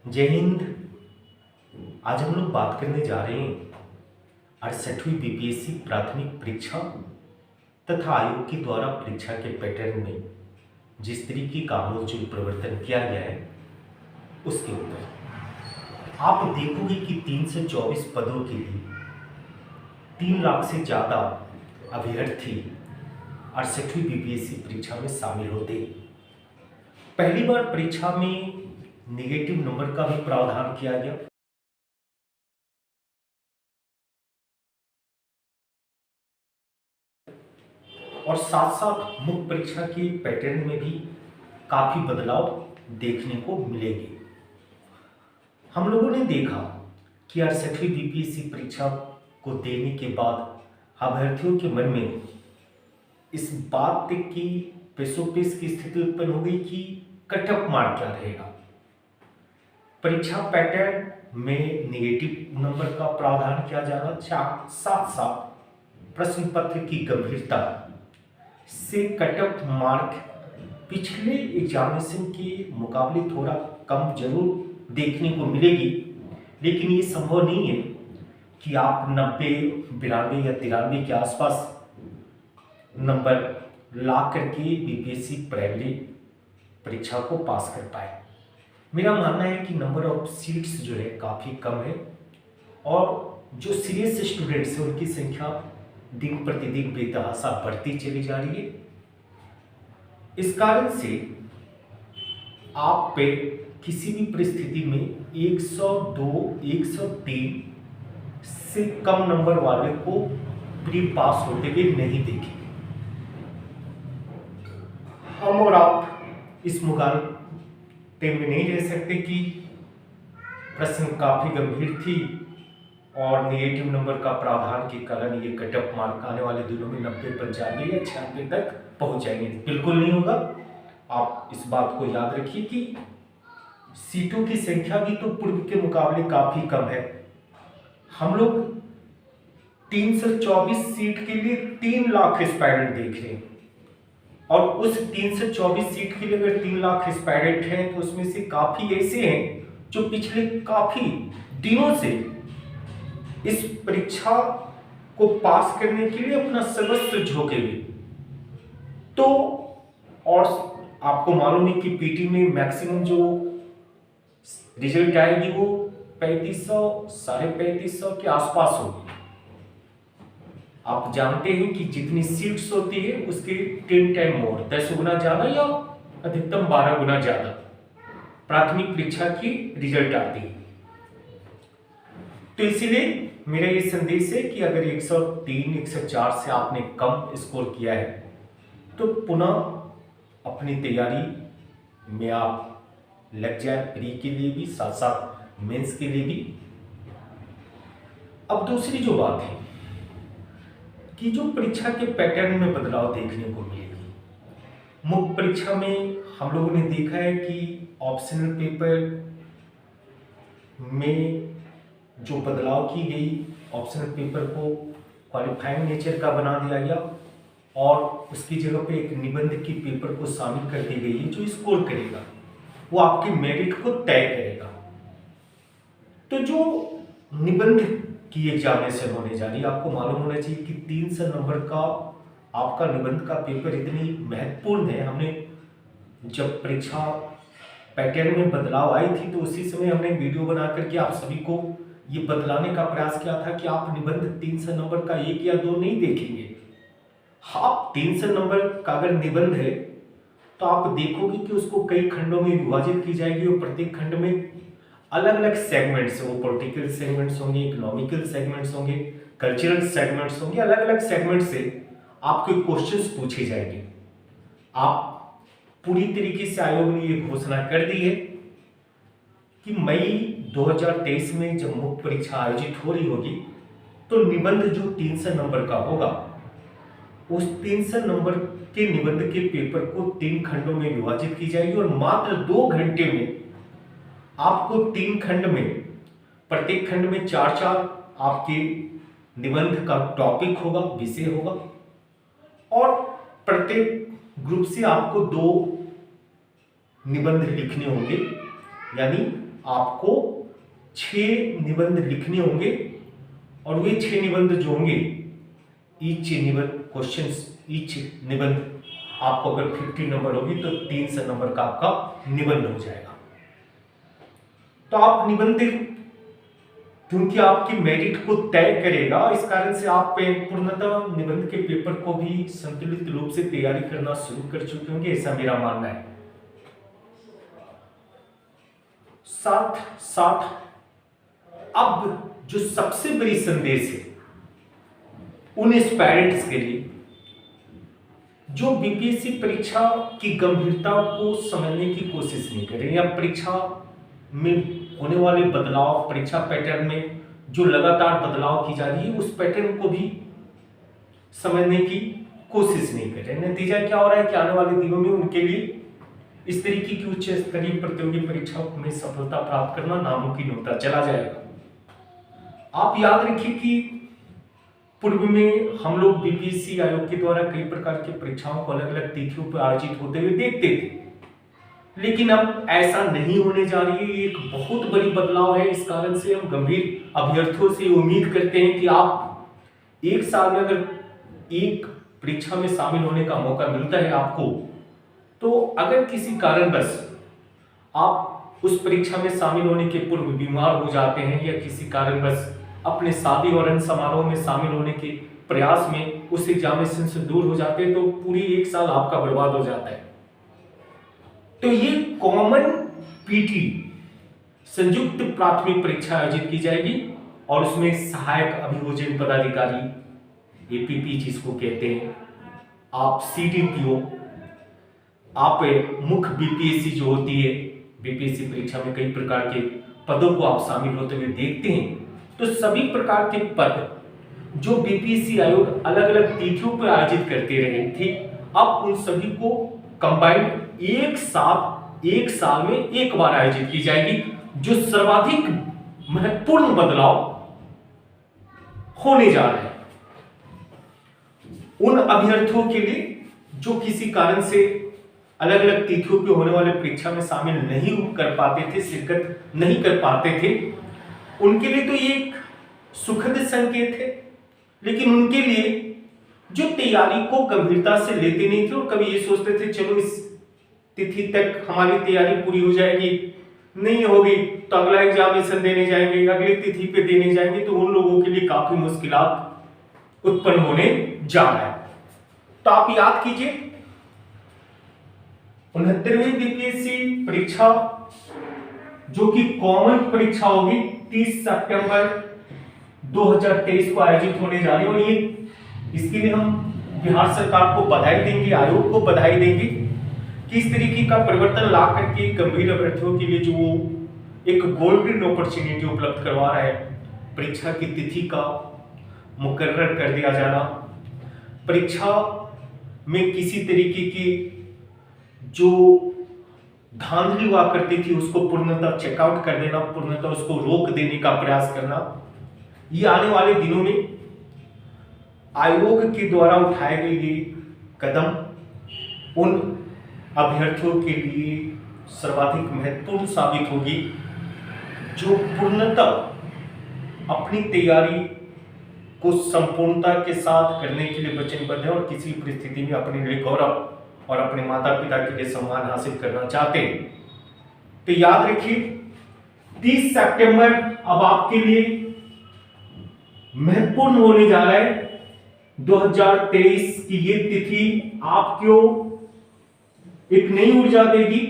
जय हिंद। आज हम लोग बात करने जा रहे हैं 68वीं बीपीएससी प्राथमिक परीक्षा तथा आयोग के द्वारा परीक्षा के पैटर्न में जिस तरीके का आमूल परिवर्तन किया गया है उसके ऊपर आप देखोगे कि 324 पदों के लिए 3 लाख से ज़्यादा अभ्यर्थी 68वीं बीपीएससी परीक्षा में शामिल होते। पहली बार परीक्षा में नेगेटिव नंबर का भी प्रावधान किया गया। और साथ साथ मुख्य परीक्षा के पैटर्न में भी काफी बदलाव देखने को मिलेंगे। हम लोगों ने देखा कि 68वीं बीपीएससी परीक्षा को देने के बाद अभ्यर्थियों के मन में इस बात की पेशोपेश की स्थिति उत्पन्न हो गई कि कट ऑफ मार्क क्या रहेगा। परीक्षा पैटर्न में नेगेटिव नंबर का प्रावधान किया जा रहा, साथ साथ प्रश्न पत्र की गंभीरता से कट ऑफ मार्क पिछले एग्जामिनेशन के मुकाबले थोड़ा कम जरूर देखने को मिलेगी, लेकिन ये संभव नहीं है कि आप 90, 92 या 93 के आसपास नंबर ला करके बीपीएससी प्राइमरी परीक्षा को पास कर पाए। मेरा मानना है कि नंबर ऑफ सीट्स जो है काफ़ी कम है और जो सीरियस स्टूडेंट्स हैं उनकी संख्या दिन प्रतिदिन बेतहाशा बढ़ती चली जा रही है। इस कारण से आप पे किसी भी परिस्थिति में 102, 103 से कम नंबर वाले को प्री पास होते हुए नहीं देखेंगे। हम और आप इस मुकाबले में नहीं रह सकते कि प्रश्न काफी गंभीर थी और नेगेटिव नंबर का प्रावधान के कारण ये कट ऑफ मार्क आने वाले दिनों में 90, 95 या 96 तक पहुंच जाएंगे। बिल्कुल नहीं होगा। आप इस बात को याद रखिए कि सीटों की संख्या भी तो पूर्व के मुकाबले काफी कम है। हम लोग 324 सीट के लिए 3 लाख एस्पायरेंट देख रहे हैं और उस 324 सीट के लिए अगर 3 लाख एस्पायरेंट हैं तो उसमें से काफी ऐसे हैं जो पिछले काफी दिनों से इस परीक्षा को पास करने के लिए अपना सर्वस्व झोंकेंगे। तो और आपको मालूम है कि पीटी में मैक्सिमम जो रिजल्ट आएगी वो 3500, 3550 के आसपास होगी। आप जानते हैं कि जितनी सीट्स होती है उसके 10 टाइम मोर, 10 गुना ज्यादा या अधिकतम 12 गुना ज्यादा प्राथमिक परीक्षा की रिजल्ट आती है। तो इसीलिए मेरा ये संदेश है कि अगर 103, 104 से आपने कम स्कोर किया है तो पुनः अपनी तैयारी में आप लग जाए, प्री के लिए भी साथ साथ मेंस के लिए भी। अब दूसरी जो बात है कि जो परीक्षा के पैटर्न में बदलाव देखने को मिलेगी। मुख्य परीक्षा में हम लोगों ने देखा है कि ऑप्शनल पेपर में जो बदलाव की गई, ऑप्शनल पेपर को क्वालिफाइंग नेचर का बना दिया गया और उसकी जगह पे एक निबंध की पेपर को शामिल कर दी गई है जो स्कोर करेगा, वो आपके मेरिट को तय करेगा। तो जो निबंध की एग्जामिनेशन होने जा रही है, आपको मालूम होना चाहिए कि 300 नंबर का आपका निबंध का पेपर इतनी महत्वपूर्ण है। हमने जब परीक्षा पैटर्न में बदलाव आई थी तो उसी समय हमने वीडियो बना करके आप सभी को ये बदलाने का प्रयास किया था कि आप निबंध 300 नंबर का 1 या 2 नहीं देखेंगे। आप 300 नंबर का अगर निबंध है तो आप देखोगे कि उसको कई खंडों में विभाजित की जाएगी और प्रत्येक खंड में अलग अलग सेगमेंट्स, वो पॉलिटिकल सेगमेंट्स होंगे, इकोनॉमिकल सेगमेंट्स होंगे, कल्चरल सेगमेंट्स होंगे, अलग अलग सेगमेंट से आपके क्वेश्चंस पूछे जाएंगे। आप पूरी तरीके से आयोग ने ये घोषणा कर दी है कि मई 2023 में जब मुख्य परीक्षा आयोजित हो रही होगी तो निबंध जो 300 नंबर का होगा उस 300 नंबर के निबंध के पेपर को 3 खंडों में विभाजित की जाएगी और मात्र 2 घंटे में आपको 3 खंड में, प्रत्येक खंड में 4-4 आपके निबंध का टॉपिक होगा, विषय होगा और प्रत्येक ग्रुप से आपको 2 निबंध लिखने होंगे, यानी आपको 6 निबंध लिखने होंगे और वे 6 निबंध जो होंगे, ईच निबंध आपको अगर 50 नंबर होगी तो 300 नंबर का आपका निबंध हो जाएगा। तो आप निबंध क्योंकि आपकी मेरिट को तय करेगा, इस कारण से आप पूर्णतः निबंध के पेपर को भी संतुलित रूप से तैयारी करना शुरू कर चुके होंगे, ऐसा मेरा मानना है। साथ साथ अब जो सबसे बड़ी संदेश है उन एस्पायरेंट्स के लिए जो बीपीएससी परीक्षा की गंभीरता को समझने की कोशिश नहीं करें, या परीक्षा में होने वाले बदलाव, परीक्षा पैटर्न में जो लगातार बदलाव की जा रही है उस पैटर्न को भी समझने की कोशिश नहीं कर रहे। नतीजा क्या हो रहा है कि आने वाले दिनों में उनके लिए इस तरीके की उच्च स्तरीय प्रतियोगी परीक्षा में सफलता प्राप्त करना नामुमकिन होता चला जाएगा। आप याद रखिए कि पूर्व में हम लोग बीपीएससी आयोग के द्वारा कई प्रकार की परीक्षाओं को अलग अलग तिथियों पर आयोजित होते हुए देखते थे, लेकिन अब ऐसा नहीं होने जा रही है। एक बहुत बड़ी बदलाव है। इस कारण से हम गंभीर अभ्यर्थियों से उम्मीद करते हैं कि आप एक साल में अगर एक परीक्षा में शामिल होने का मौका मिलता है आपको, तो अगर किसी कारणवश आप उस परीक्षा में शामिल होने के पूर्व बीमार हो जाते हैं या किसी कारणवश अपने शादी और अन्य समारोह में शामिल होने के प्रयास में उस एग्जामिनेशन से दूर हो जाते हैं, तो पूरी एक साल आपका बर्बाद हो जाता है। तो ये कॉमन पीटी संयुक्त प्राथमिक परीक्षा आयोजित की जाएगी और उसमें सहायक अभियोजन पदाधिकारी एपीपी जिसको कहते हैं, आप सीडीपीओ, आप मुख्य बीपीएससी जो होती है, बीपीएससी परीक्षा में कई प्रकार के पदों को आप शामिल होते हुए देखते हैं। तो सभी प्रकार के पद जो बीपीएससी आयोग अलग अलग तिथियों पर आयोजित करते रहे थे, अब उन सभी को कंबाइंड एक साल में एक बार आयोजित की जाएगी, जो सर्वाधिक महत्वपूर्ण बदलाव होने जा रहे हैं उन अभ्यर्थियों के लिए जो किसी कारण से अलग अलग तिथियों पे होने वाले परीक्षा में शामिल नहीं कर पाते थे, शिरकत नहीं कर पाते थे। उनके लिए तो ये एक सुखद संकेत है, लेकिन उनके लिए जो तैयारी को गंभीरता से लेते नहीं थे और कभी ये सोचते थे चलो इस तिथि तक हमारी तैयारी पूरी हो जाएगी, नहीं होगी तो अगला एग्जामिनेशन देने जाएंगे, अगली तिथि पे देने जाएंगे, तो उन लोगों के लिए काफी मुश्किलात उत्पन्न होने जा रहा है। तो आप याद कीजिए 69वीं बीपीएससी परीक्षा जो कि कॉमन परीक्षा होगी 30 सितंबर 2023 को आयोजित होने जा रही है, और ये इसके लिए हम बिहार सरकार को बधाई देंगे, आयोग को बधाई देंगे कि इस तरीके का परिवर्तन ला करके गंभीर अभ्यर्थियों के लिए जो एक गोल्डन अपॉर्चुनिटी उपलब्ध करवा रहा है। परीक्षा की तिथि का मुकर्रर कर दिया जाना, परीक्षा में किसी तरीके की जो धांधली हुआ करती थी उसको पूर्णतः चेकआउट कर देना, पूर्णतः उसको रोक देने का प्रयास करना, ये आने वाले दिनों में आयोग के द्वारा उठाए गए ये कदम उन अभ्यर्थियों के लिए सर्वाधिक महत्वपूर्ण साबित होगी जो पूर्णतः अपनी तैयारी को संपूर्णता के साथ करने के लिए वचनबद्ध है और किसी परिस्थिति में अपने लिए गौरव और अपने माता पिता के लिए सम्मान हासिल करना चाहते हैं। तो याद रखिए 30 सितंबर अब आपके लिए महत्वपूर्ण होने जा रहा है। 2023 की ये तिथि आपको एक नई ऊर्जा देगी।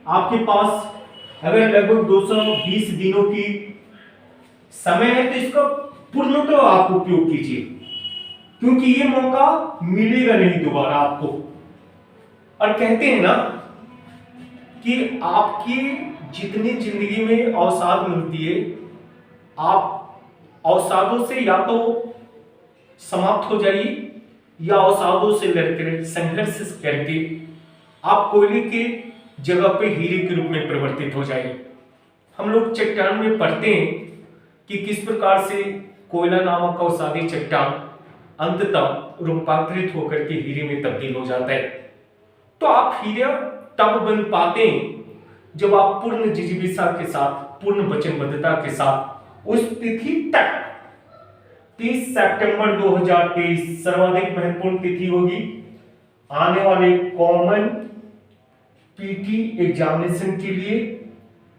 आपके पास अगर लगभग 220 दिनों की समय है तो इसका पूर्णतः आप उपयोग कीजिए, क्योंकि ये मौका मिलेगा नहीं दोबारा आपको। और कहते हैं ना कि आपकी जितनी जिंदगी में अवसाद मिलती है, आप अवसादों से या तो समाप्त हो जाइए या अवसादों से लड़कर संघर्ष करके आप कोयले के जगह पे हीरे के रूप में परिवर्तित हो जाइए। हम लोग चट्टान में पढ़ते हैं कि किस प्रकार से कोयला नामक अवसादी चट्टान अंततः रूपांतरित होकर के हीरे में तब्दील हो जाता है। तो आप हीरे तब बन पाते हैं जब आप पूर्ण जिजीविषा के साथ, पूर्ण वचनबद्धता के साथ उस तिथि तक 30 सितंबर 2023 सर्वाधिक महत्वपूर्ण तिथि होगी आने वाले कॉमन पीटी एग्जामिनेशन के लिए,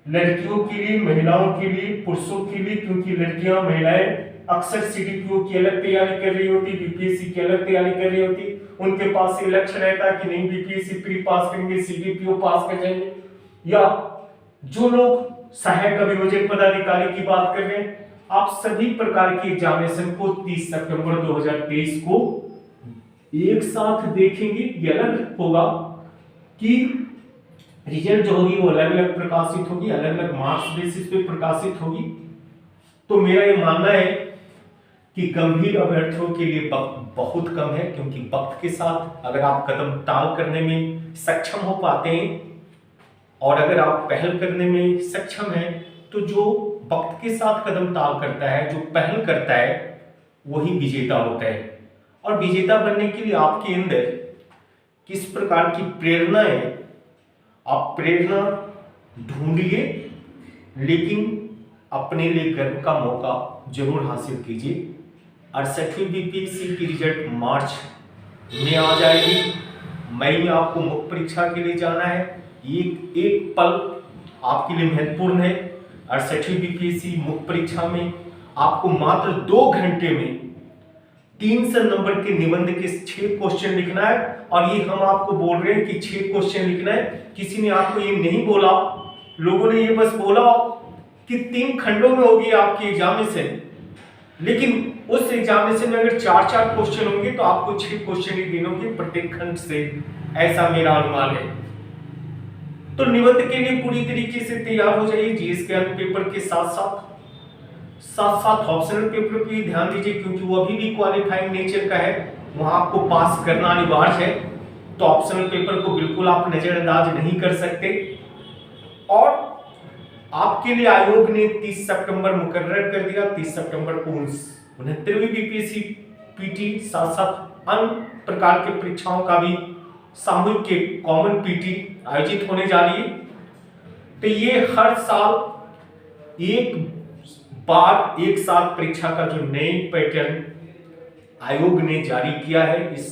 लड़कियों के लिए, महिलाओं के लिए, पुरुषों के लिए, क्योंकि लड़कियां महिलाएं अक्सर सीडीपीओ की अलग तैयारी कर रही होती, बीपीएससी की अलग तैयारी कर रही होती, उनके पास ये लक्ष्य रहता है कि नहीं बीपीएससी प्री पास करेंगे, सीडीपीओ पास कर जाएंगे। या जो लोग सहायक अभियोजक पदाधिकारी की बात कर रहे हैं, आप सभी प्रकार की एग्जामिनेशन को 30 सितंबर 2023 को एक साथ देखेंगे। ये अलग होगा कि रिजल्ट जो होगी वो अलग अलग प्रकाशित होगी, अलग अलग मार्क्स बेसिस पे प्रकाशित होगी। तो मेरा ये मानना है कि गंभीर अभ्यर्थियों के लिए वक्त बहुत कम है, क्योंकि वक्त के साथ अगर आप कदम टाल करने में सक्षम हो पाते हैं और अगर आप पहल करने में सक्षम हैं, तो जो वक्त के साथ कदम टाल करता है, जो पहल करता है, वही विजेता होता है। और विजेता बनने के लिए आपके अंदर किस प्रकार की प्रेरणा है, आप प्रेरणा ढूंढिए, लेकिन अपने लिए गर्व का मौका जरूर हासिल कीजिए। 68वीं बीपीएससी की रिजल्ट मार्च में आ जाएगी। मई में आपको मुख्य परीक्षा के लिए जाना है। एक पल आपके लिए महत्वपूर्ण है। 68वीं बीपीएससी मुख्य परीक्षा में आपको मात्र 2 घंटे में 300 नंबर के निबंध के 6 क्वेश्चन लिखना है। और ये हम आपको बोल रहे हैं कि 6 क्वेश्चन लिखना है, किसी ने आपको ये नहीं बोला, लोगों ने ये बस बोला कि 3 खंडों में होगी आपकी एग्जामिनेशन, लेकिन उस एग्जामिनेशन में अगर 4-4 क्वेश्चन होंगे तो आपको 6 क्वेश्चन ही देने होंगे प्रत्येक खंड से, ऐसा मेरा अनुमान है। तो निबंध के लिए पूरी तरीके से तैयार हो जाइए। जीएस के अन्य पेपर के साथ साथ ऑप्शनल पेपर पे ध्यान दीजिए, क्योंकि वो अभी भी क्वालिफाइंग नेचर का है, वहां आपको पास करना अनिवार्य है। तो ऑप्शनल पेपर को बिल्कुल आप नजरअंदाज नहीं कर सकते। और आपके लिए आयोग ने 30 सितंबर मुकर्रर कर दिया। 30 सितंबर को 69वीं बीपीएससी पीटी साथ अन्य प्रकार के परीक्षाओं का भी सामूहिक के कॉमन पीटी आयोजित होने जा रही है। तो ये हर साल एक साल परीक्षा का जो नई पैटर्न आयोग ने जारी किया है, इस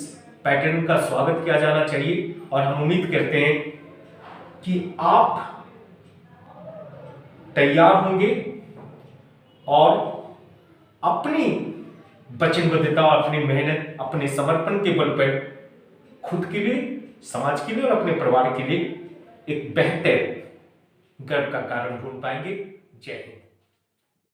पैटर्न का स्वागत किया जाना चाहिए। और हम उम्मीद करते हैं कि आप तैयार होंगे और अपनी वचनबद्धता, अपनी मेहनत, अपने समर्पण के बल पर खुद के लिए, समाज के लिए और अपने परिवार के लिए एक बेहतर गर्व का कारण ढूंढ पाएंगे। जय हिंद।